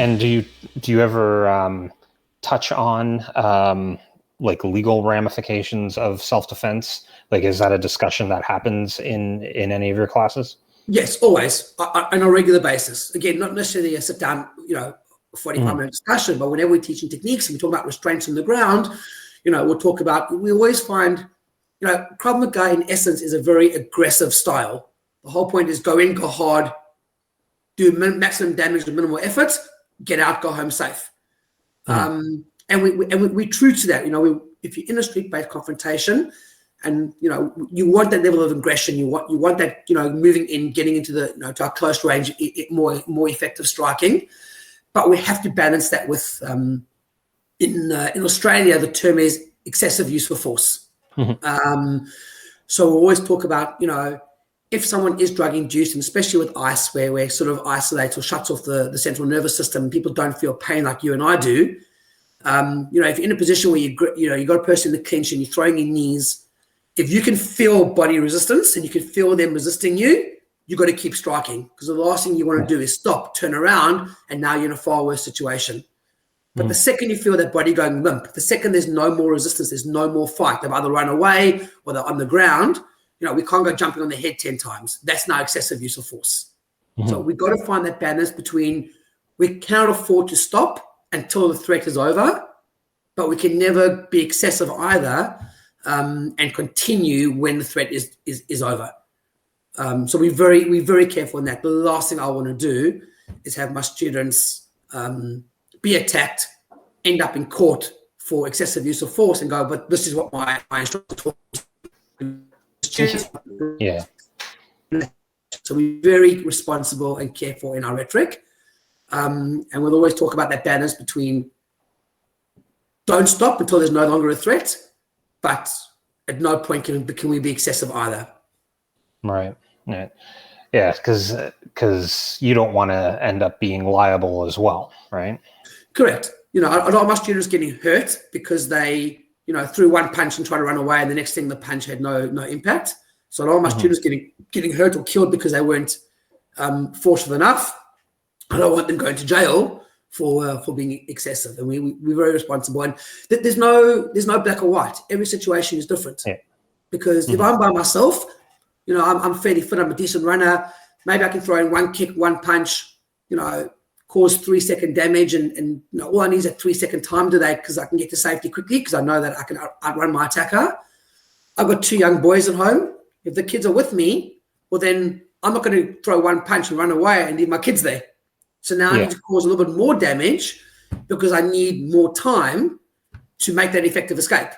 And do you ever touch on like legal ramifications of self-defense? Like, is that a discussion that happens in any of your classes? Yes, always, on a regular basis. Again, not necessarily a sit down, 45-minute discussion, but whenever we're teaching techniques and we talk about restraints on the ground, we'll talk about, we always find, Krav Maga in essence is a very aggressive style. The whole point is go in, go hard, do maximum damage with minimal effort, get out, go home safe. And we're true to that. If you're in a street-based confrontation, and you want that level of aggression, you want that moving in, getting into the to a close range, more effective striking. But we have to balance that with in Australia the term is excessive use of force. So we always talk about if someone is drug induced, and especially with ice, where we're sort of isolates or shuts off the central nervous system, people don't feel pain like you and I do. If you're in a position where you got a person in the clinch and you're throwing your knees, if you can feel body resistance and you can feel them resisting you, you've got to keep striking, because the last thing you want to do is stop, turn around, and now you're in a far worse situation. But the second you feel that body going limp, the second there's no more resistance, there's no more fight, they've either run away or they're on the ground, we can't go jumping on the head 10 times. That's now excessive use of force. So we've got to find that balance between, we cannot afford to stop until the threat is over, but we can never be excessive either, and continue when the threat is over. So we're very careful in that. The last thing I want to do is have my students be attacked, end up in court for excessive use of force, and go, but this is what my instructor taught me. Yeah. So we're very responsible and careful in our rhetoric, and we'll always talk about that balance between don't stop until there's no longer a threat, but at no point can we be excessive either. Right. Yeah. Because you don't want to end up being liable as well, right? Correct. A lot of my students getting hurt because they, threw one punch and tried to run away, and the next thing the punch had no impact. So a lot of my students getting hurt or killed because they weren't forceful enough. I don't want them going to jail for being excessive, and we're very responsible. And there's no black or white. Every situation is different. Yeah. Because if I'm by myself, I'm fairly fit, I'm a decent runner, maybe I can throw in one kick, one punch, cause 3-second damage, and all I need is a 3-second time delay because I can get to safety quickly because I know that I can outrun my attacker. I've got 2 young boys at home. If the kids are with me, well then I'm not going to throw one punch and run away and leave my kids there. So now I need to cause a little bit more damage because I need more time to make that effective escape.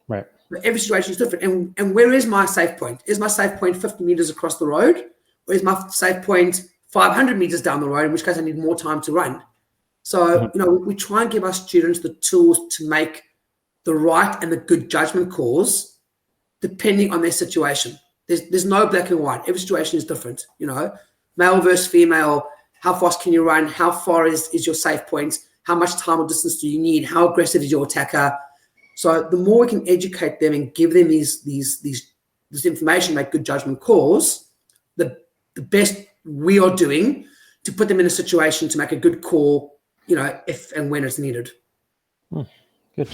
Right. But every situation is different. And where is my safe point? Is my safe point 50 meters across the road? Or is my safe point 500 meters down the road, in which case I need more time to run? So, we try and give our students the tools to make the right and the good judgment calls depending on their situation. There's no black and white. Every situation is different. Male versus female. How fast can you run? How far is your safe point? How much time or distance do you need? How aggressive is your attacker? So the more we can educate them and give them this information, make good judgment calls, the best we are doing to put them in a situation to make a good call, if and when it's needed. Good.